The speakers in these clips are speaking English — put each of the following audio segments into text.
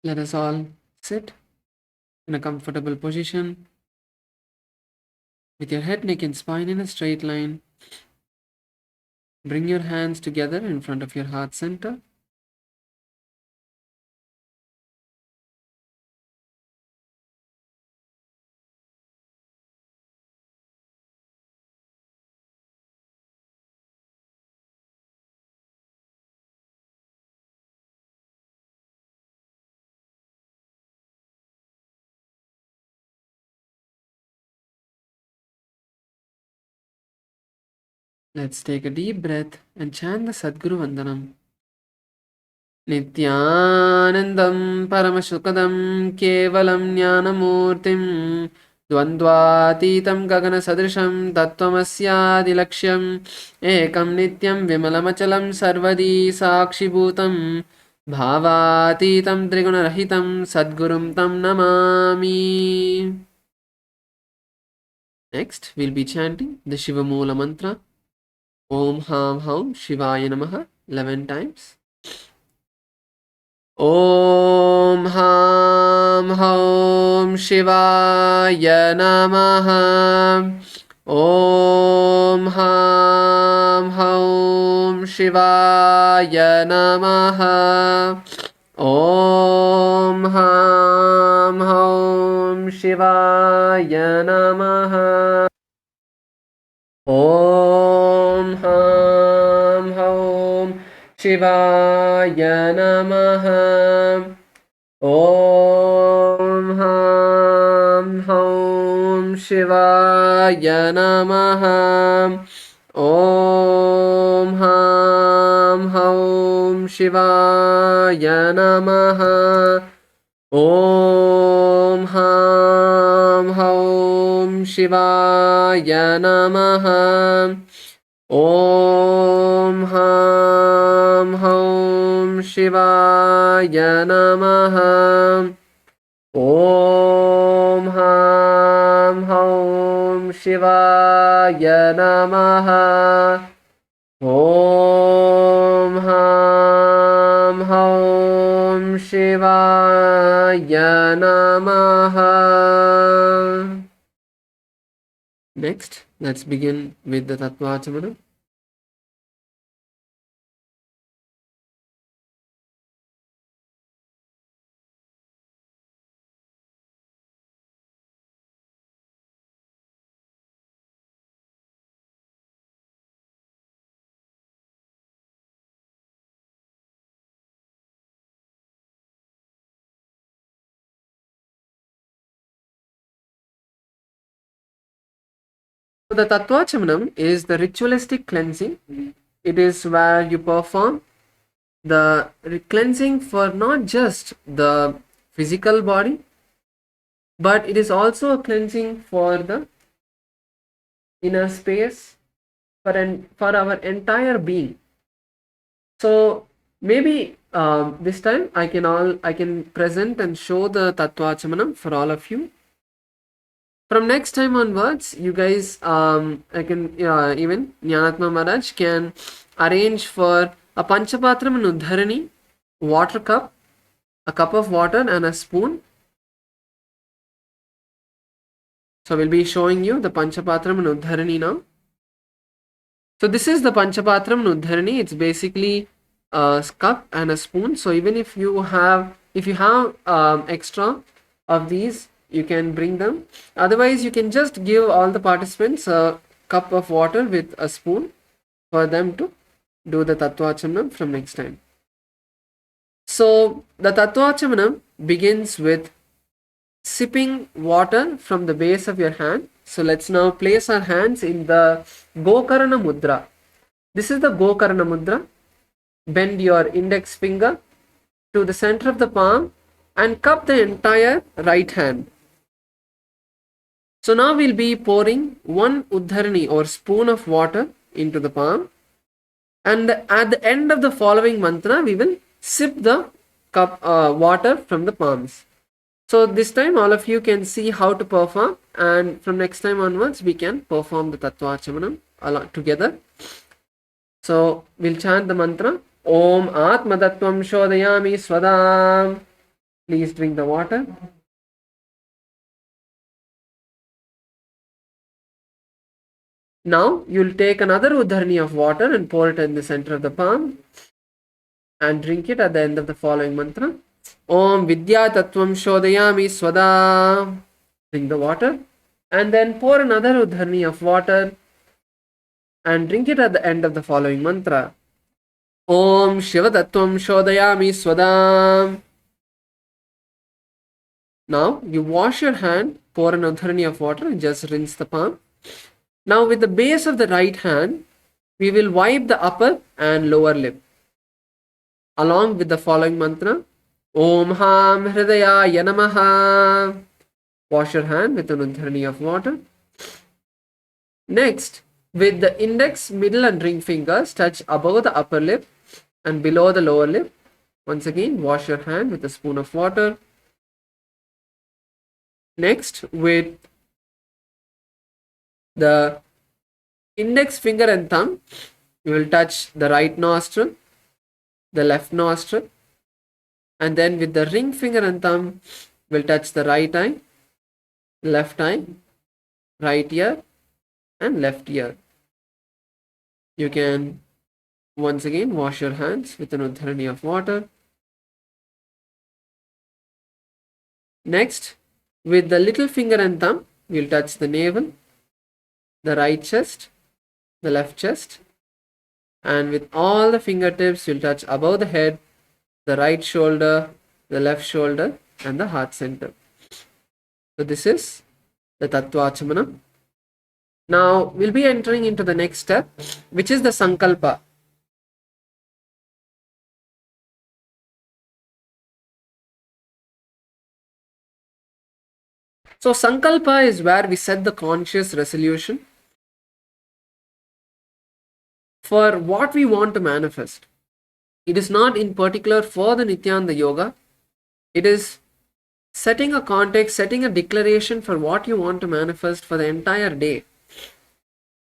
Let us all sit in a comfortable position with your head, neck, and spine in a straight line. Bring your hands together in front of your heart center. Let's take a deep breath and chant the Sadguru Vandanam. Nityanandam Paramashukadam Kevalam Jnanamurtim Dvandvatitam Gagana Sadrisham Tattvamasyaadilaksham Ekam Nityam Vimalamachalam Sarvadi Sakshibhutam Bhavatitam Trigunarahitam Sadgurum Tam Namami. Next, we'll be chanting the Shiva Moola mantra. Om Ham Haum Shivaya Namaha 11 times. Om Ham Haum Shivaya Namaha. Om Ham Haum Shivaya Namaha. Om Ham Haum Shivaya Namaha. Om Ham Haum Shivaya Namaha. Om Ham Haum Shivaya Namaha. Om Ham Haum Shivaya Namaha. Om Ham Haum Shivaya Namaha. Om Ham Haum Shivaya Namaha. Om Ham Haum Shivaya Namaha. Om Ham Haum Shivaya Namaha. Next, let's begin with the Tattvachamana. So the Tattvachanam is the ritualistic cleansing. It is where you perform the cleansing for not just the physical body, but it is also a cleansing for the inner space, for our entire being. So maybe this time I can present and show the Tattvachanam for all of you. From next time onwards, you guys, I can even Jnanatma Maharaj can arrange for a Panchapatram and Uddharani water cup, a cup of water and a spoon. So we'll be showing you the Panchapatram and Uddharani now. So this is the Panchapatram and Uddharani. It's basically a cup and a spoon. So even if you have extra of these, you can bring them. Otherwise, you can just give all the participants a cup of water with a spoon for them to do the Tattvachanam from next time. So the Tattvachanam begins with sipping water from the base of your hand. So let's now place our hands in the Gokarana Mudra. This is the Gokarana Mudra. Bend your index finger to the center of the palm and cup the entire right hand. So now we'll be pouring one Uddharani or spoon of water into the palm, and at the end of the following mantra, we will sip the cup water from the palms. So this time all of you can see how to perform, and from next time onwards we can perform the Tattvachamanam together. So we'll chant the mantra. Om Atma Tattvam Shodayami Swadam. Please drink the water. Now you'll take another udharni of water and pour it in the center of the palm and drink it at the end of the following mantra. Om Vidya Tattvam Shodayami Swada. Drink the water and then pour another udharni of water and drink it at the end of the following mantra. Om Shiva Tattvam Shodayami Swada. Now you wash your hand, pour an udharni of water and just rinse the palm. Now with the base of the right hand, we will wipe the upper and lower lip along with the following mantra. Om Ham Hridayaya Namaha. Wash your hand with an udharni of water. Next, with the index, middle and ring fingers touch above the upper lip and below the lower lip. Once again, wash your hand with a spoon of water. Next, with the index finger and thumb, you will touch the right nostril, the left nostril, and then with the ring finger and thumb, we'll touch the right eye, left eye, right ear, and left ear. You can once again wash your hands with an udharni of water. Next, with the little finger and thumb, we'll touch the navel, the right chest, the left chest, and with all the fingertips, we'll touch above the head, the right shoulder, the left shoulder, and the heart center. So this is the Tattvachamalam. Now we'll be entering into the next step, which is the Sankalpa. So Sankalpa is where we set the conscious resolution for what we want to manifest. It is not in particular for the Nityananda Yoga. It is setting a context, setting a declaration for what you want to manifest for the entire day.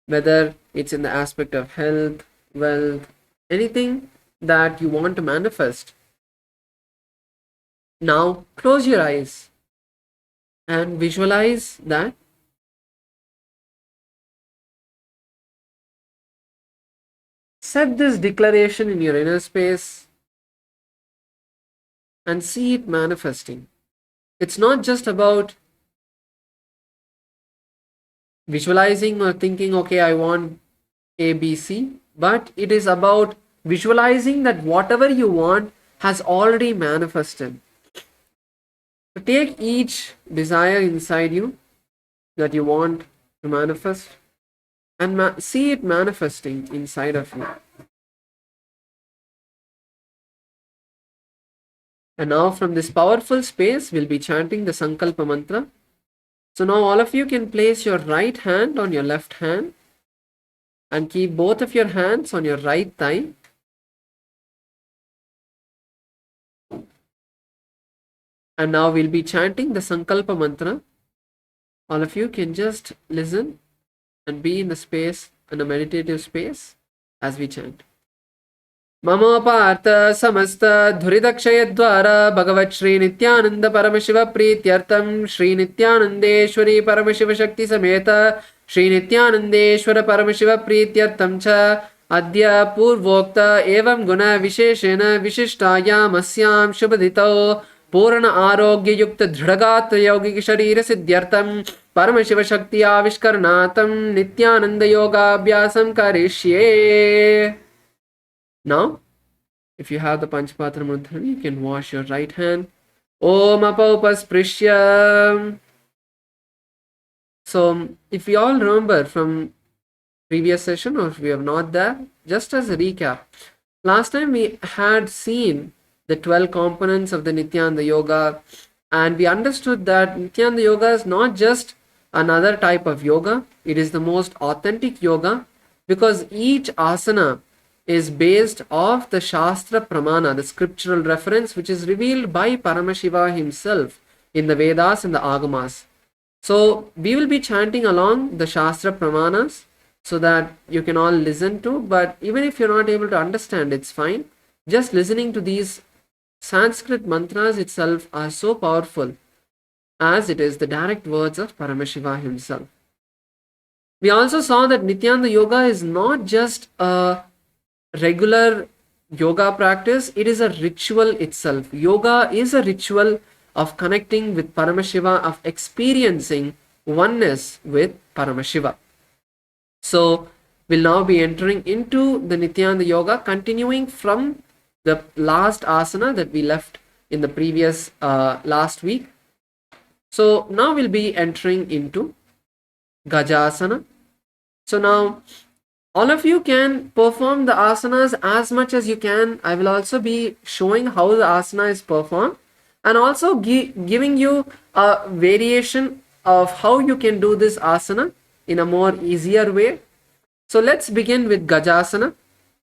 Whether it's in the aspect of health, wealth, anything that you want to manifest. Now close your eyes and visualize that. Set this declaration in your inner space and see it manifesting. It's not just about visualizing or thinking, okay, I want A, B, C, but it is about visualizing that whatever you want has already manifested. So take each desire inside you that you want to manifest and see it manifesting inside of you. And now from this powerful space, we'll be chanting the Sankalpa mantra. So now all of you can place your right hand on your left hand and keep both of your hands on your right thigh. And now we'll be chanting the Sankalpa mantra. All of you can just listen and be in the space, in a meditative space as we chant. Mamo Partha Samasta Dhuridakshayadvara Bhagavat Shri Nityananda Paramashiva Prityartam Shri Nityanandeshwari Paramashiva Shakti Sameta Shri Nityanandeshwara Paramashiva Prityartam Cha Adya Purvokta Evam Guna Visheshena Vishishtayam Asyam Shubhadito Purana Arogya Yukta Dhragata Yogik Sharira Siddhyartam Paramashiva Shakti Avishkarnatam Nityananda Yoga Abhyasam Karishye. Now, if you have the Panchapatra mantra, you can wash your right hand. Om Apaupasprishyam. So, if we all remember from previous session, or if we have not there, just as a recap, last time we had seen the 12 components of the Nityananda Yoga, and we understood that Nityananda Yoga is not just another type of yoga, it is the most authentic yoga because each asana is based off the Shastra Pramana, the scriptural reference which is revealed by Paramashiva himself in the Vedas and the Agamas. So we will be chanting along the Shastra Pramanas so that you can all listen to, but even if you're not able to understand, it's fine. Just listening to these Sanskrit mantras itself are so powerful as it is the direct words of Paramashiva himself. We also saw that Nityananda Yoga is not just a regular yoga practice, it is a ritual itself. Yoga is a ritual of connecting with Paramashiva, of experiencing oneness with Paramashiva. So, we'll now be entering into the Nityananda Yoga, continuing from the last asana that we left in the previous last week. So, now we'll be entering into Gajasana. So, now all of you can perform the asanas as much as you can. I will also be showing how the asana is performed and also giving you a variation of how you can do this asana in a more easier way. So let's begin with Gajasana.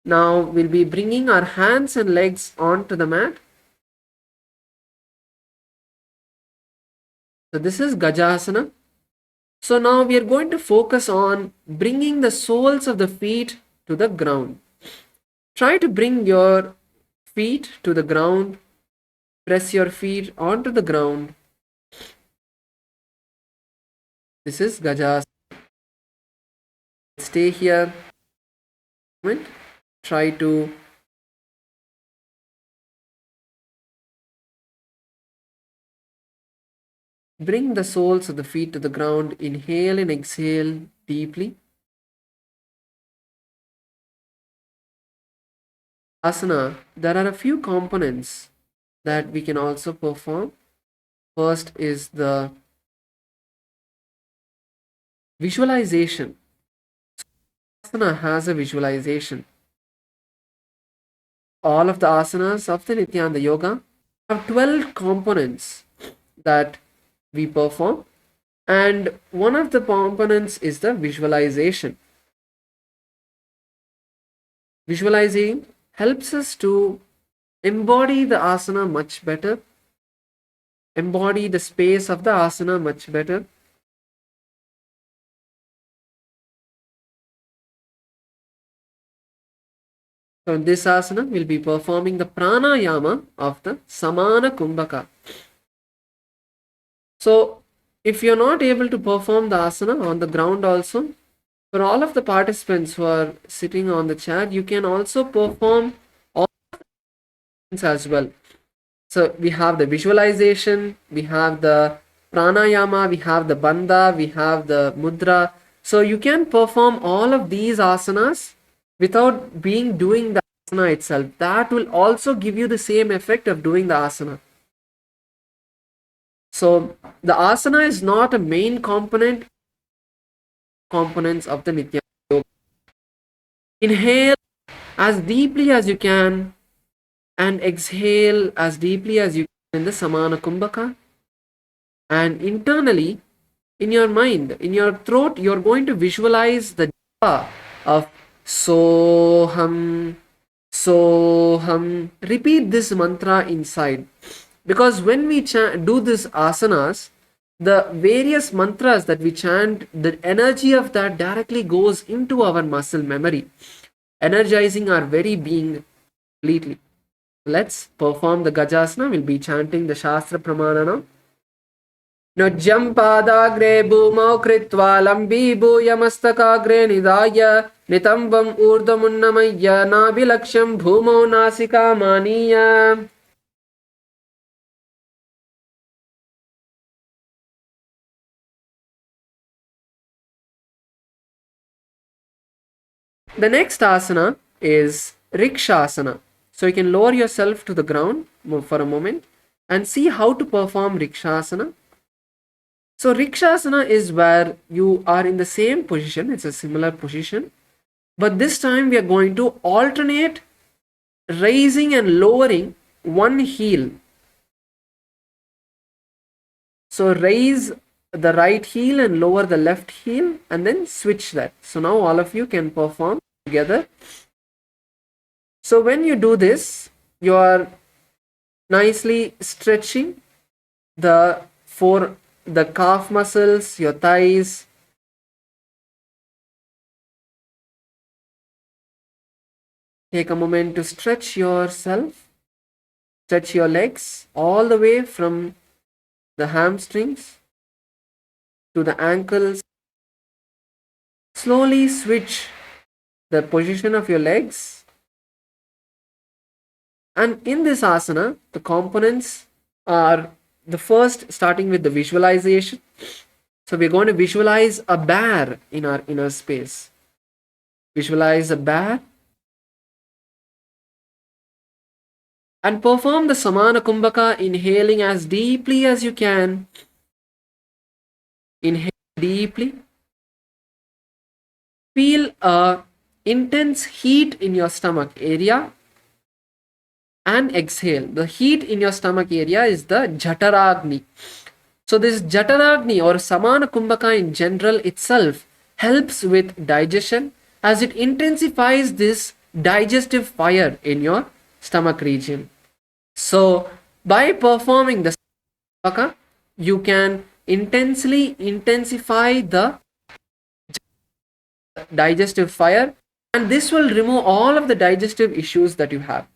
Now we'll be bringing our hands and legs onto the mat. So this is Gajasana. So now we are going to focus on bringing the soles of the feet to the ground. Try to bring your feet to the ground. Press your feet onto the ground. This is Gajasana. Stay here. Try to bring the soles of the feet to the ground. Inhale and exhale deeply. Asana, there are a few components that we can also perform. First is the visualization. Asana has a visualization. All of the asanas of the Nityananda Yoga have 12 components that we perform, and one of the components is the visualization. Visualizing helps us to embody the asana much better, embody the space of the asana much better. So in this asana, we'll be performing the pranayama of the Samana Kumbhaka. So if you're not able to perform the asana on the ground also, for all of the participants who are sitting on the chair, you can also perform all as well. So we have the visualization, we have the pranayama, we have the bandha, we have the mudra. So you can perform all of these asanas without doing the asana itself. That will also give you the same effect of doing the asana. So the asana is not a main components of the Nitya Yoga. Inhale as deeply as you can and exhale as deeply as you can in the Samana Kumbhaka. And internally, in your mind, in your throat, you're going to visualize the japa of Soham, Soham. Repeat this mantra inside. Because when we do this asanas, the various mantras that we chant, the energy of that directly goes into our muscle memory, energizing our very being completely. Let's perform the Gajasana. We'll be chanting the Shastra Pramanana. Nujjam padagre bhumau kritva lambibhuyamastakaagre nidaya nitambam urdhamunnamaya nabilaksham bhumau nasika maniya. The next asana is Rikshasana. So you can lower yourself to the ground for a moment and see how to perform Rikshasana. So Rikshasana is where you are in the same position. It's a similar position. But this time we are going to alternate raising and lowering one heel. So raise the right heel and lower the left heel and then switch that. So now all of you can perform together. So when you do this, you are nicely stretching the calf muscles, your thighs. Take a moment to stretch yourself. Stretch your legs all the way from the hamstrings to the ankles. Slowly switch the position of your legs. And in this asana, the components are the first, starting with the visualization. So we're going to visualize a bear in our inner space. Visualize a bear and perform the Samana Kumbhaka, inhaling as deeply as you can. Inhale deeply. Feel a intense heat in your stomach area and exhale. The heat in your stomach area is the Jataragni. So this Jataragni or Samana Kumbhaka in general itself helps with digestion as it intensifies this digestive fire in your stomach region. So by performing the Kumbhaka, you can intensify the digestive fire, and this will remove all of the digestive issues that you have.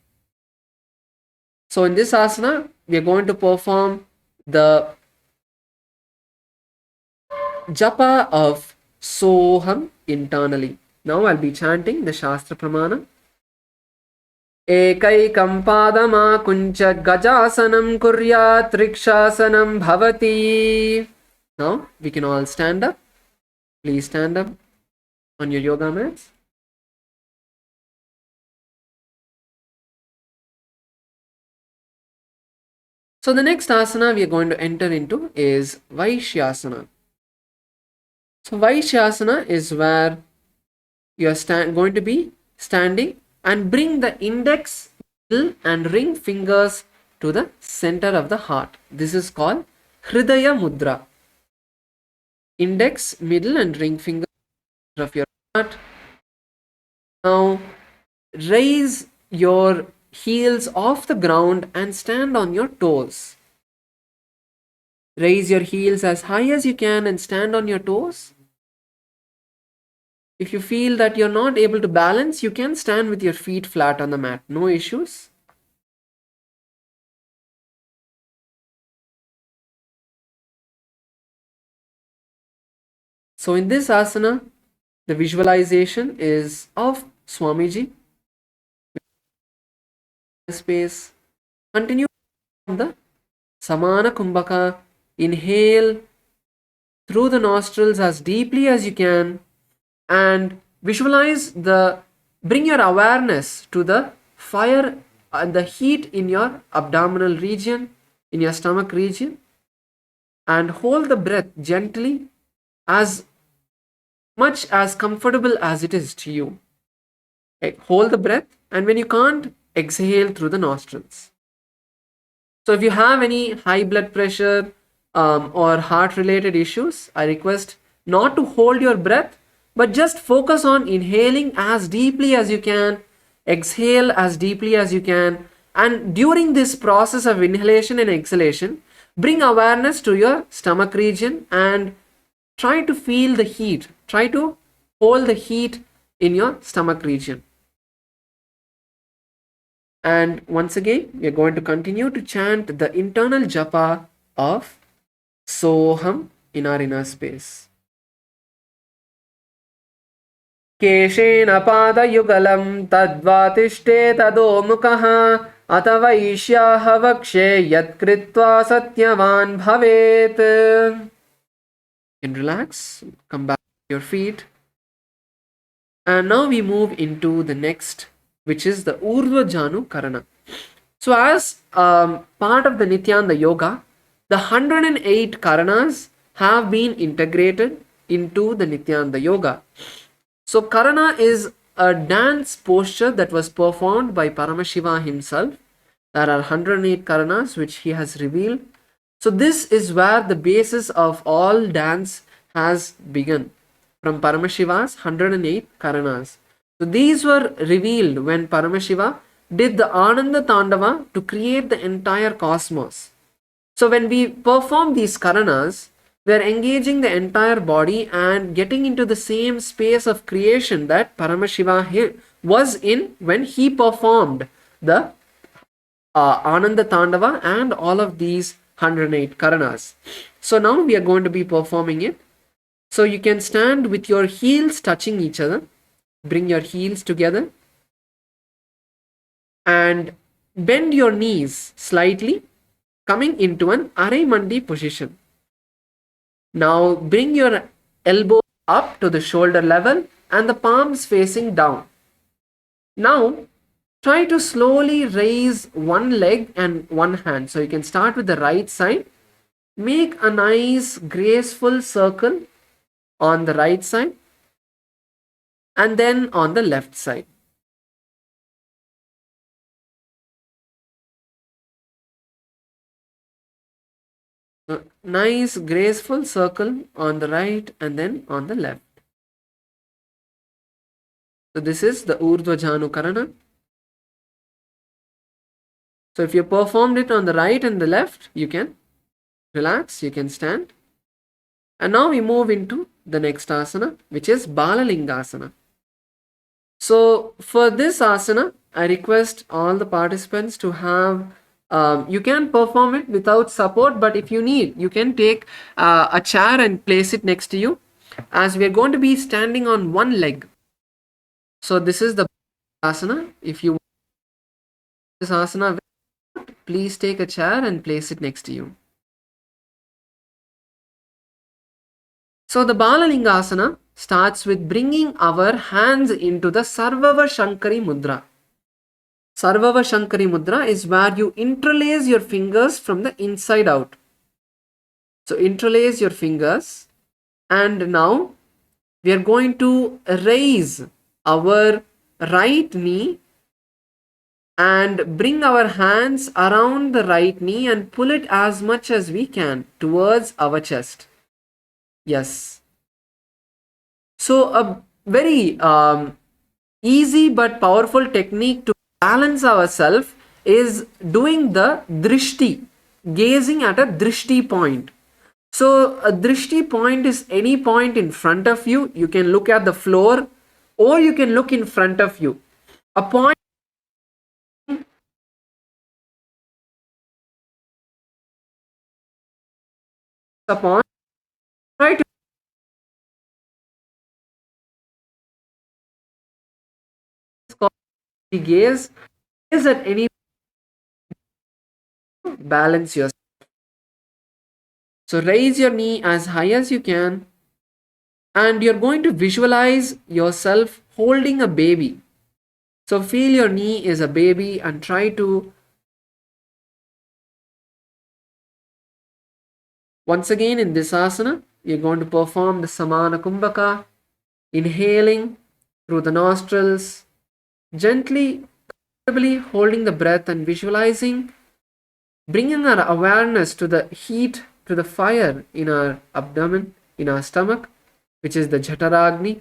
So in this asana, we are going to perform the japa of Soham internally. Now I'll be chanting the Shastra Pramana. Ekaikam padama kuncha gajasanam kuryat rikshasanam bhavati. Now we can all stand up. Please stand up on your yoga mats. So the next asana we are going to enter into is Vaishyasana. So Vaishyasana is where you are going to be standing and bring the index, middle and ring fingers to the center of the heart. This is called Hridaya Mudra. Index, middle and ring finger of your heart. Now raise your heels off the ground and stand on your toes. Raise your heels as high as you can and stand on your toes. If you feel that you're not able to balance, you can stand with your feet flat on the mat. No issues. So in this asana, the visualization is of Swamiji. Space. Continue on the Samana Kumbhaka. Inhale through the nostrils as deeply as you can and visualize bring your awareness to the fire and the heat in your abdominal region, in your stomach region, and hold the breath gently as much as comfortable as it is to you. Okay. Hold the breath, and when you can't, exhale through the nostrils. So if you have any high blood pressure or heart related issues, I request not to hold your breath, but just focus on inhaling as deeply as you can, exhale as deeply as you can, and during this process of inhalation and exhalation, bring awareness to your stomach region and try to feel the heat. Try to hold the heat in your stomach region. And once again, we are going to continue to chant the internal japa of Soham in our inner space. Keshena padayugalam tadvatishte tadomukah atavaishyaha vakshe yatkritva satyavan bhavet. You can relax, come back to your feet. And now we move into the next, which is the Urdhva Janu Karana. So as part of the Nityanda Yoga, the 108 Karanas have been integrated into the Nityanda Yoga. So Karana is a dance posture that was performed by Paramashiva himself. There are 108 Karanas which he has revealed. So this is where the basis of all dance has begun, from Paramashiva's 108 Karanas. So these were revealed when Paramashiva did the Ananda Tandava to create the entire cosmos. So when we perform these Karanas, we are engaging the entire body and getting into the same space of creation that Paramashiva was in when he performed the Ananda Tandava, and all of these 108 Karanas. So now we are going to be performing it. So you can stand with your heels touching each other. Bring your heels together and bend your knees slightly, coming into an Arai position. Now bring your elbow up to the shoulder level and the palms facing down. Now try to slowly raise one leg and one hand. So you can start with the right side. Make a nice graceful circle on the right side and then on the left side. Nice graceful circle on the right and then on the left. So this is the Urdhva Janu Karana. So if you performed it on the right and the left, you can relax, you can stand. And now we move into the next asana, which is Balalingasana. So for this asana, I request all the participants to have, you can perform it without support, but if you need, you can take a chair and place it next to you, as we are going to be standing on one leg. So this is the asana. If you want this asana, please take a chair and place it next to you. So the Balalingasana starts with bringing our hands into the Sarvava Shankari Mudra. Sarvava Shankari Mudra is where you interlace your fingers from the inside out. So interlace your fingers, and now we are going to raise our right knee and bring our hands around the right knee and pull it as much as we can towards our chest. Yes. So a very easy but powerful technique to balance ourselves is doing the drishti, gazing at a drishti point. So a drishti point is any point in front of you. You can look at the floor or you can look in front of you. A point, a point, try to gaze at any, balance yourself. So raise your knee as high as you can, and you're going to visualize yourself holding a baby. So feel your knee is a baby and try to, once again in this asana, you're going to perform the Samana Kumbhaka, inhaling through the nostrils, gently, comfortably holding the breath and visualizing, bringing our awareness to the heat, to the fire in our abdomen, in our stomach, which is the Jhataragni,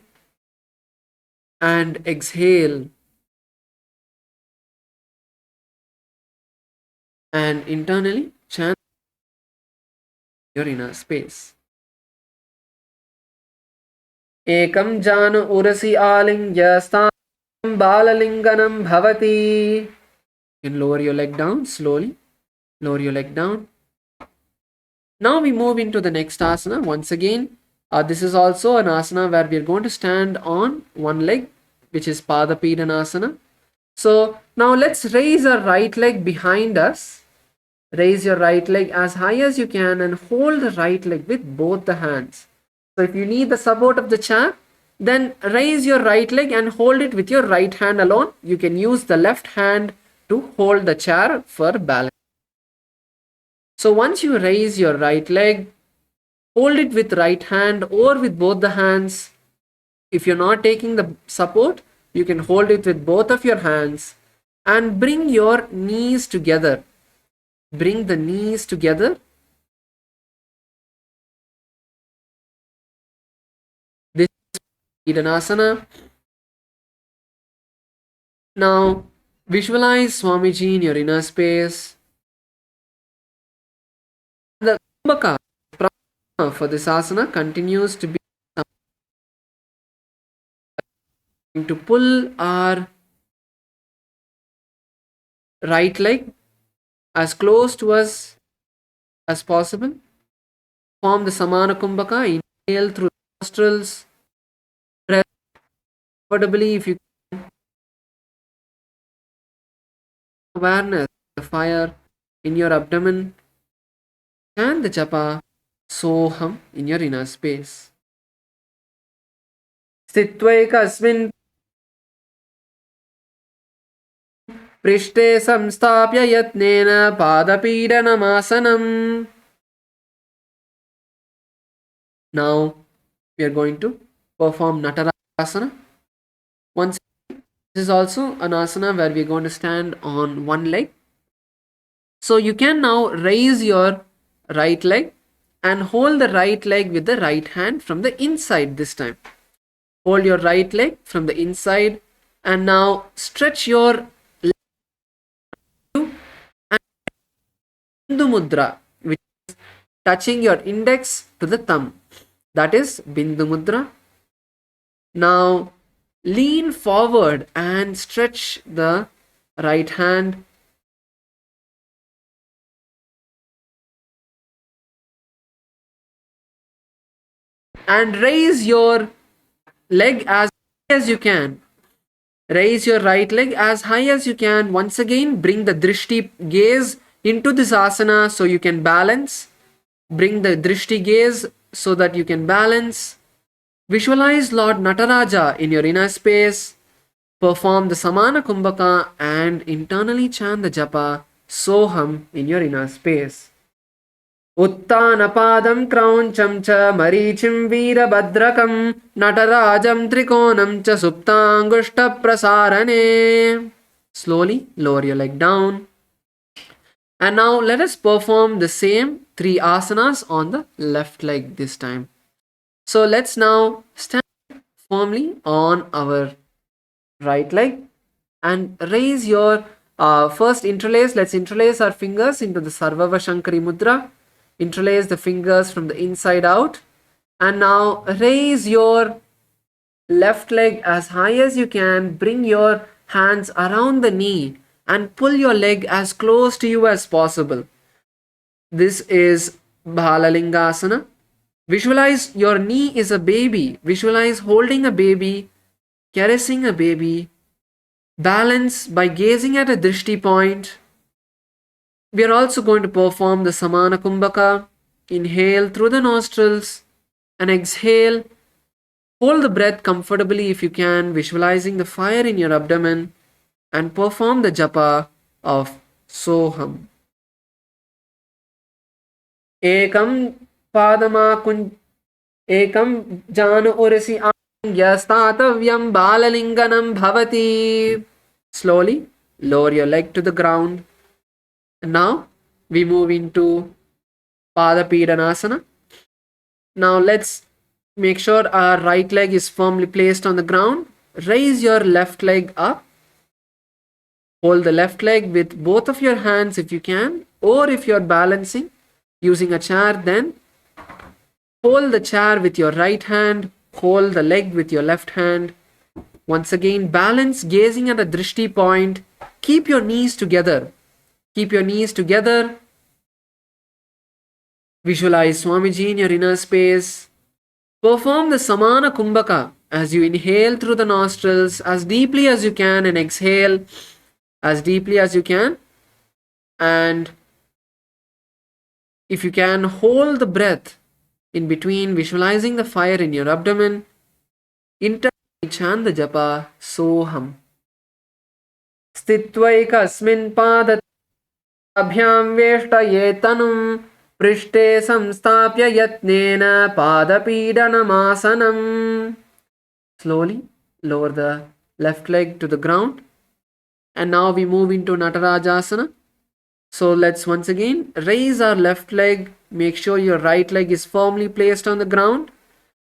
and exhale and internally chant your inner space. Ekam janu urasi alingya stam balalinganam bhavati. You can lower your leg down slowly. Lower your leg down. Now we move into the next asana. Once again, this is also an asana where we are going to stand on one leg, which is Pada Pidanasana. So now let's raise our right leg behind us. Raise your right leg as high as you can and hold the right leg with both the hands. So if you need the support of the chair, then raise your right leg and hold it with your right hand alone. You can use the left hand to hold the chair for balance. So once you raise your right leg, hold it with right hand or with both the hands. If you're not taking the support, you can hold it with both of your hands and bring your knees together. Bring the knees together. This is Pidanasana. Now visualize Swamiji in your inner space. The Kumbhaka for this asana continues to be to pull our right leg as close to us as possible. Form the Samana Kumbhaka. Inhale through the nostrils. Breath comfortably if you can. Awareness the fire in your abdomen. Chant the japa Soham in your inner space. स्थित्वैकस्मिन् पृष्ठे संस्थाप्य यत्नेन पादपीडनमासनम्. Now we are going to perform Natarasana. Once this is also an asana where we are going to stand on one leg. So you can now raise your right leg and hold the right leg with the right hand from the inside this time. Hold your right leg from the inside and now stretch your leg and Bindu Mudra, which is touching your index to the thumb. That is Bindu Mudra. Now lean forward and stretch the right hand. And raise your leg as high as you can. Raise your right leg as high as you can. Once again, bring the drishti gaze into this asana so you can balance. Bring the drishti gaze so that you can balance. Visualize Lord Nataraja in your inner space. Perform the Samana Kumbhaka and internally chant the japa Soham in your inner space. उत्तानपादं क्रौञ्चं च मरीचिं वीरभद्रकं नटराजं त्रिकोणं च सुप्ताङ्गुष्ठप्रसारणे. Slowly lower your leg down. And now let us perform the same 3 asanas on the left leg this time. So let's now stand firmly on our right leg and raise your first interlace. Let's interlace our fingers into the Sarvava Shankari Mudra. Interlace the fingers from the inside out. And now raise your left leg as high as you can. Bring your hands around the knee and pull your leg as close to you as possible. This is Bhalalingasana. Visualize your knee is a baby. Visualize holding a baby, caressing a baby. Balance by gazing at a drishti point. We are also going to perform the Samana Kumbhaka. Inhale through the nostrils and exhale. Hold the breath comfortably if you can, visualizing the fire in your abdomen, and perform the japa of Soham. Ekam padama ekam janu urasi angyastathavyam balalinganam bhavati. Slowly lower your leg to the ground. And now we move into Padapidanasana. Now let's make sure our right leg is firmly placed on the ground. Raise your left leg up. Hold the left leg with both of your hands if you can, or if you're balancing using a chair, then hold the chair with your right hand, hold the leg with your left hand. Once again, balance gazing at a drishti point. Keep your knees together. Keep your knees together. Visualize Swamiji in your inner space. Perform the Samana Kumbhaka as you inhale through the nostrils as deeply as you can and exhale as deeply as you can. And if you can, hold the breath in between, visualizing the fire in your abdomen. Internally chant the japa Soham. Sthitvaikasmin padat abhyam veshtayetanum prishte samstapya yatnena padapidanamasana. Slowly lower the left leg to the ground. And now we move into Natarajasana. So let's once again raise our left leg. Make sure your right leg is firmly placed on the ground.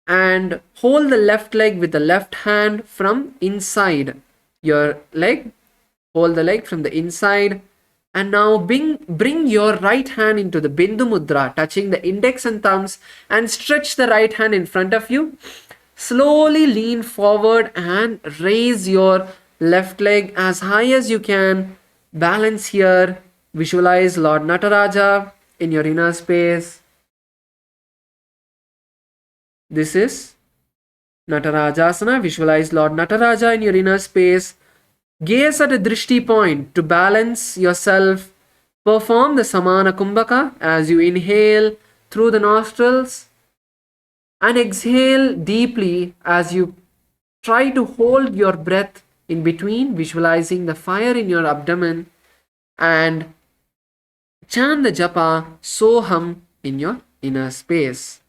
And hold the left leg with the left hand from inside your leg. Hold the leg from the inside. And now bring your right hand into the Bindu Mudra, touching the index and thumbs, and stretch the right hand in front of you. Slowly lean forward and raise your left leg as high as you can. Balance here. Visualize Lord Nataraja in your inner space. This is Natarajasana. Visualize Lord Nataraja in your inner space. Gaze at a drishti point to balance yourself. Perform the Samana Kumbhaka as you inhale through the nostrils and exhale deeply as you try to hold your breath in between, visualizing the fire in your abdomen, and chant the japa Soham in your inner space.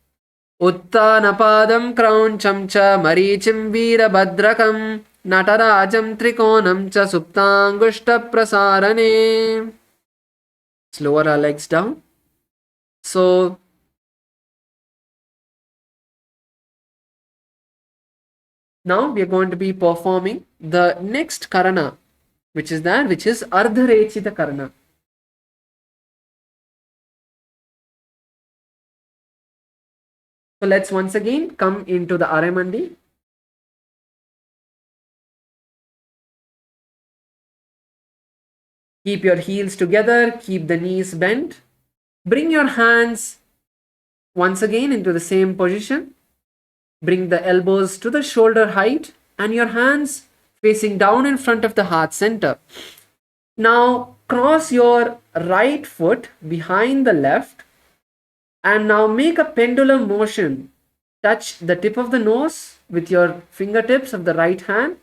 Uttanapadam krauncham cha marichim veerabhadrakam natarajam trikonam cha suptangushta prasarane. Lower our legs down. So now we are going to be performing the next karana, which is Ardharechita karana. So let's once again come into the Aramandi. Keep your heels together, keep the knees bent. Bring your hands once again into the same position. Bring the elbows to the shoulder height and your hands facing down in front of the heart center. Now cross your right foot behind the left and now make a pendulum motion. Touch the tip of the nose with your fingertips of the right hand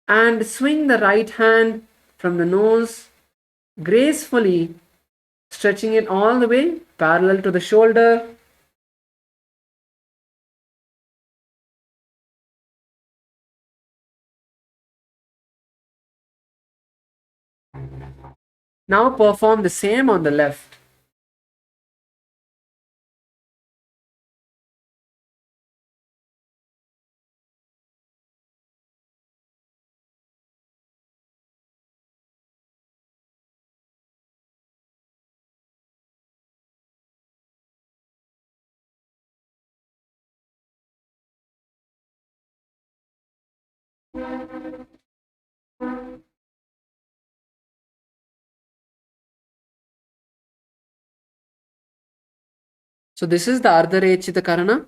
and swing the right hand from the nose gracefully, stretching it all the way parallel to the shoulder. Now perform the same on the left. So this is the Ardharechita Karana.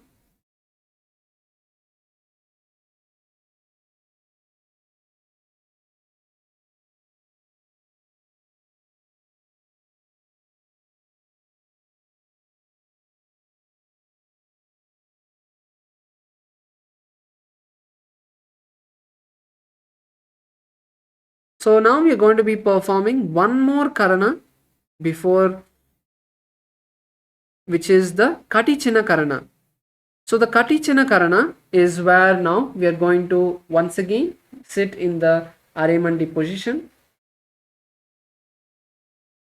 So now we are going to be performing one more Karana before, which is the Katichina Karana. So the Katichina Karana is where now we are going to once again sit in the Aramandi position.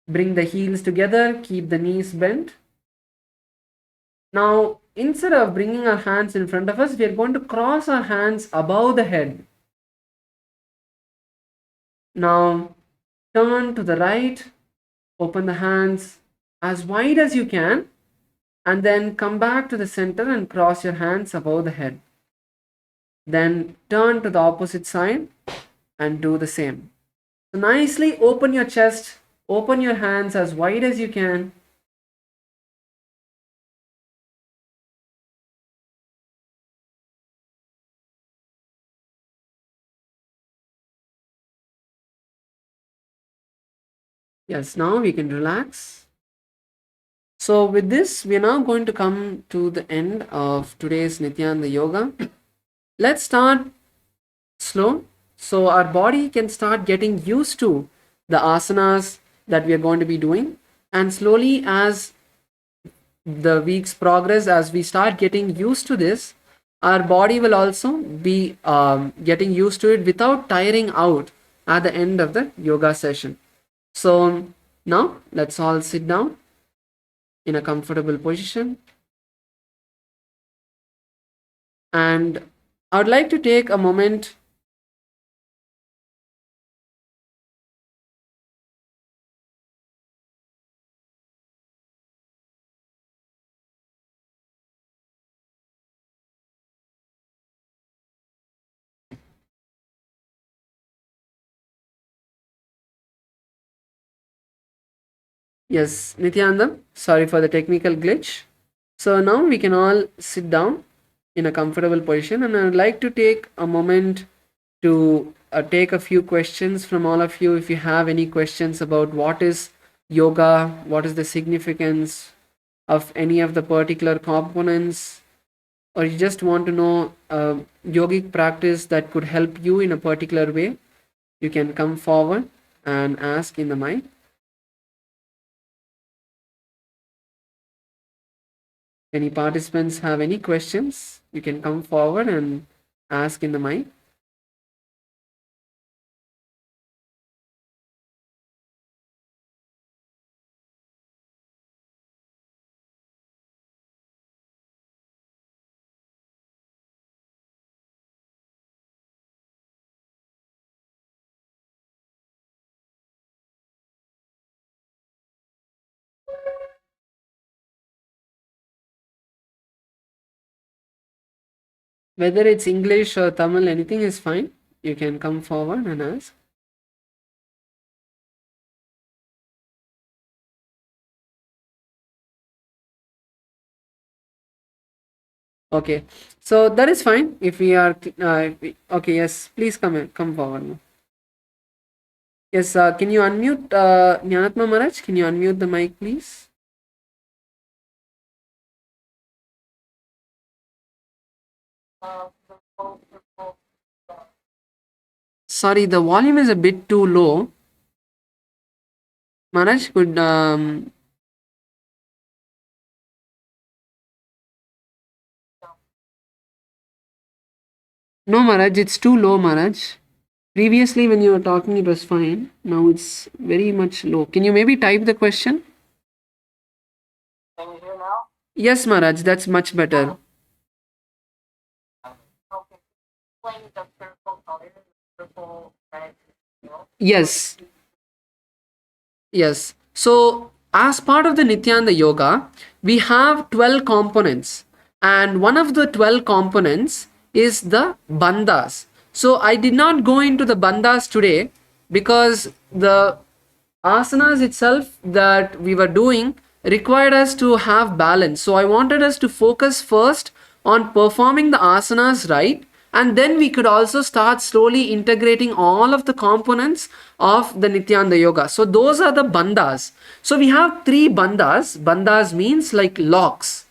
Bring the heels together, keep the knees bent. Now, instead of bringing our hands in front of us, we are going to cross our hands above the head. Now, turn to the right, open the hands as wide as you can, and then come back to the center and cross your hands above the head. Then turn to the opposite side and do the same. So nicely open your chest, open your hands as wide as you can. Yes, now we can relax. So with this, we are now going to come to the end of today's Nityananda Yoga. Let's start slow so our body can start getting used to the asanas that we are going to be doing. And slowly as the weeks progress, as we start getting used to this, our body will also be getting used to it without tiring out at the end of the yoga session. So now let's all sit down in a comfortable position. And I would like to take a moment Yes, Nityanandam, sorry for the technical glitch. So now we can all sit down in a comfortable position, and I would like to take a moment to take a few questions from all of you. If you have any questions about what is yoga, what is the significance of any of the particular components, or you just want to know yogic practice that could help you in a particular way, you can come forward and ask in the mic. Any participants have any questions, you can come forward and ask in the mic. Whether it's English or Tamil, anything is fine. You can come forward and ask. Okay, so that is fine. If we are okay, yes, please come in, come forward. Yes, can you unmute Jnanatma Maharaj? Can you unmute the mic, please? Sorry, the volume is a bit too low. Maharaj, could no, Maharaj, it's too low, Maharaj. Previously, when you were talking, it was fine. Now it's very much low. Can you maybe type the question? Can you hear now? Yes, Maharaj, that's much better. Yes. Yes. So, as part of the Nityananda Yoga, we have 12 components, and one of the 12 components is the bandhas. So, I did not go into the bandhas today because the asanas itself that we were doing required us to have balance. So, I wanted us to focus first on performing the asanas right, and then we could also start slowly integrating all of the components of the Nityananda Yoga. So those are the bandhas. So we have three bandhas. Bandhas means like locks.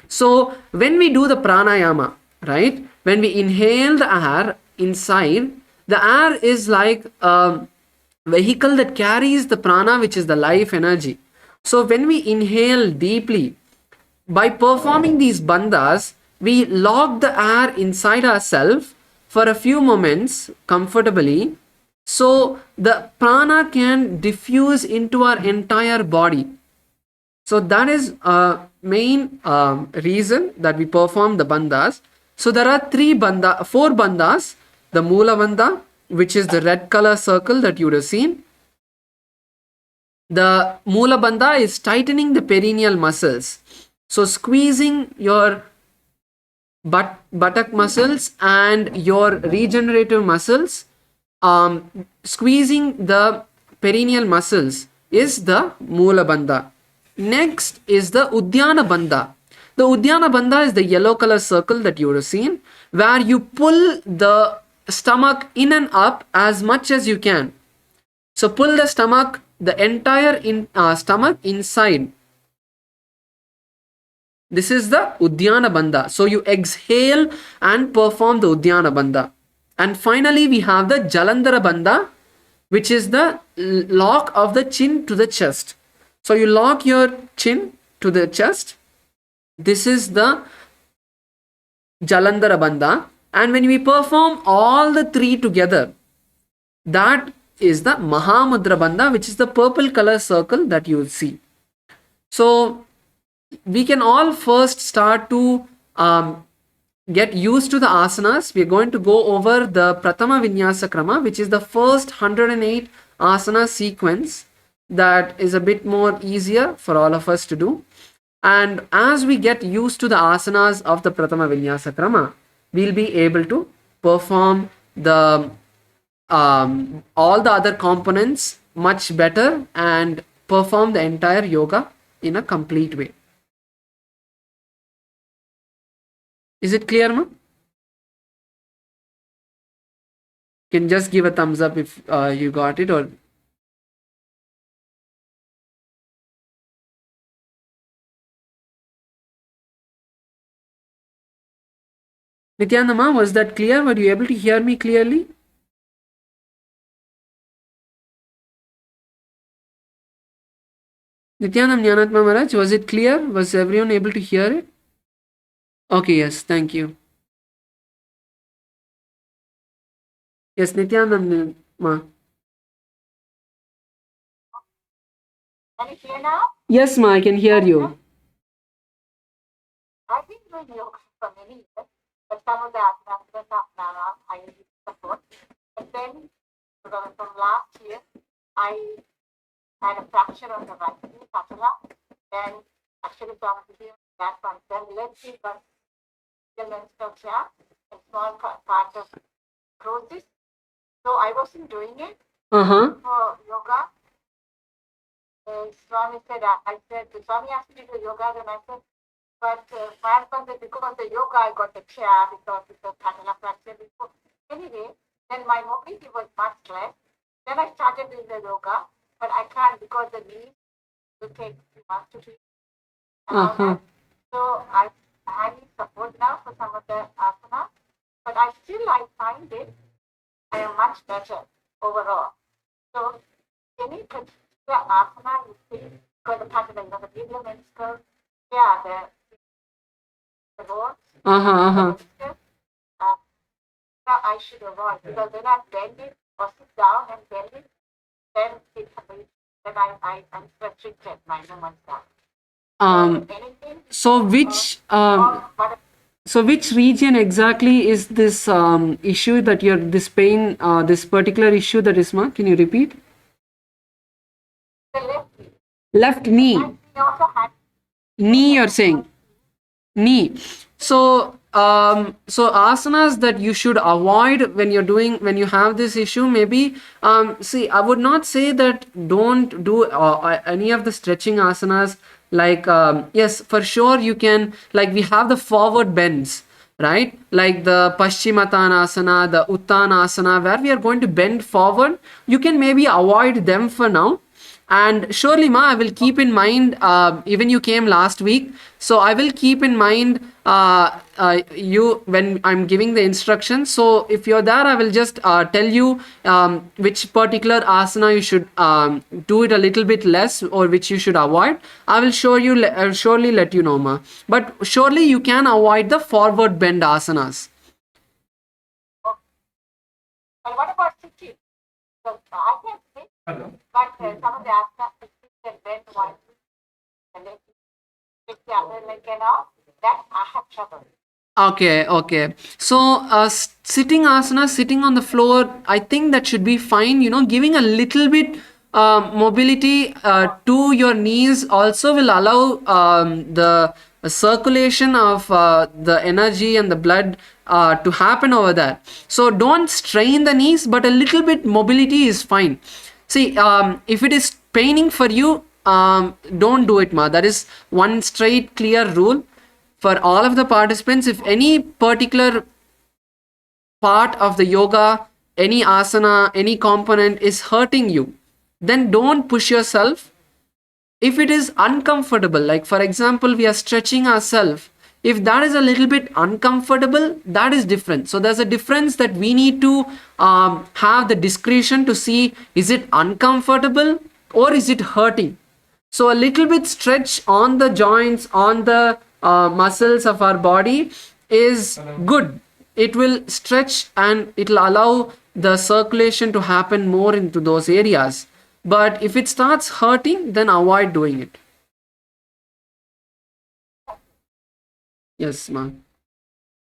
So when we do the pranayama, right, when we inhale the air inside, the air is like a vehicle that carries the prana, which is the life energy. So when we inhale deeply, by performing these bandhas, we lock the air inside ourselves for a few moments comfortably, so the prana can diffuse into our entire body. So that is a main reason that we perform the bandhas. So there are four bandhas. The Mula bandha, which is the red color circle that you would have seen. The Mula bandha is tightening the perineal muscles. So squeezing your buttock muscles and your regenerative muscles, squeezing the perineal muscles is the Mula bandha. Next is the Udyana bandha. The Udyana bandha is the yellow color circle that you would have seen, where you pull the stomach in and up as much as you can. So pull the stomach, the entire stomach inside. This is the Udyana bandha. So you exhale and perform the Udyana bandha. And finally, we have the Jalandhara bandha, which is the lock of the chin to the chest. So you lock your chin to the chest. This is the Jalandhara bandha. And when we perform all the three together, that is the Mahamudra bandha, which is the purple color circle that you will see. So we can all first start to get used to the asanas. We are going to go over the Pratama Vinyasa Krama, which is the first 108 asana sequence that is a bit more easier for all of us to do. And as we get used to the asanas of the Pratama Vinyasa Krama, we'll be able to perform the all the other components much better and perform the entire yoga in a complete way. Is it clear, ma? Can just give a thumbs up if you got it, or Nityananda ma, was that clear? Were you able to hear me clearly? Nityananda Jnanatma Maharaj, was it clear? Was everyone able to hear it? Okay, yes, thank you. Yes, Nityananda ma. Can you hear now? Yes, ma, I can hear you. I've been doing yoga for many years, but some of the asanas I need support. But then from last year, I had a fracture on the right knee, patella, and actually from that one, then let's see, but the menstrual chair, a small part of process. So I wasn't doing it for yoga. Swami said, I said, Swami asked me to do yoga, then I said, but my husband said, because of the yoga, I got the chair because it's a patella fracture before. Anyway, then my mobility was much less. Then I started doing the yoga, but I can't because the knee will take 3 months to treat. So I need support now for some of the asanas, but I find it, I am much better overall. So any particular asana you think, because the patella, the medial menstrual, the road, I should avoid, because when I bend it or sit down and bend it, then I'm restricted my movements down. So which region exactly is this issue that you're, this pain, this particular issue that is, ma? Can you repeat? The left knee. Left knee. Also had knee, you're saying? Knee. So asanas that you should avoid when you're doing, when you have this issue, maybe see, I would not say that don't do any of the stretching asanas, like yes, for sure you can, like we have the forward bends, right? Like the Paschimottanasana, the Uttanasana, where we are going to bend forward. You can maybe avoid them for now. And surely, ma, I will keep in mind, even you came last week, so I will keep in mind you when I'm giving the instructions. So if you're there, I will just tell you which particular asana you should do it a little bit less, or which you should avoid. I will I'll surely let you know, ma. But surely you can avoid the forward bend asanas. And what about sitting? So I can sit, but some of the asanas can bend one and then take the other leg and off. That I have trouble. Okay. So, sitting asana, sitting on the floor, I think that should be fine. Giving a little bit mobility to your knees also will allow the circulation of the energy and the blood to happen over there. So, don't strain the knees, but a little bit mobility is fine. See, if it is paining for you, don't do it, ma. That is one straight, clear rule for all of the participants. If any particular part of the yoga, any asana, any component is hurting you, then don't push yourself. If it is uncomfortable, like for example, we are stretching ourselves, if that is a little bit uncomfortable, that is different. So there's a difference that we need to have the discretion to see, is it uncomfortable or is it hurting? So a little bit stretch on the joints, on the muscles of our body is good. It will stretch and it will allow the circulation to happen more into those areas. But if it starts hurting, then avoid doing it. Yes, ma'am.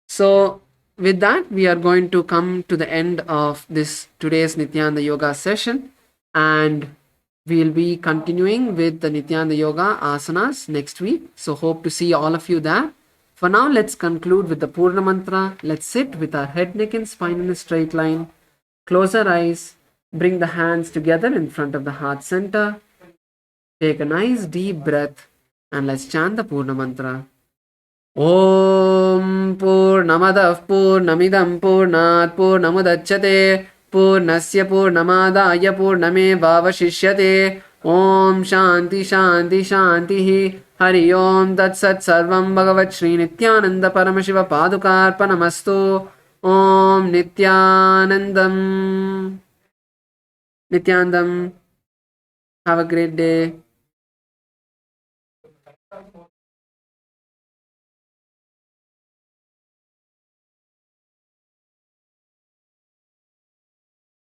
So with that, we are going to come to the end of this today's Nityananda Yoga session, and we'll be continuing with the Nityananda Yoga asanas next week. So hope to see all of you there. For now, let's conclude with the Purna Mantra. Let's sit with our head, neck and spine in a straight line. Close our eyes. Bring the hands together in front of the heart center. Take a nice deep breath and let's chant the Purna mantra. Om Purnamadah Purnamidam Purnat Purnamudachyate Purnasya Purnamadaya Purnamevavashishyate Om Shanti Shanti Shanti Hari Om Tat Sat Sarvam Bhagavat Shri Nityananda Paramashiva Padukarpanamastu Om Nityanandam. Nityanandam. Have a great day.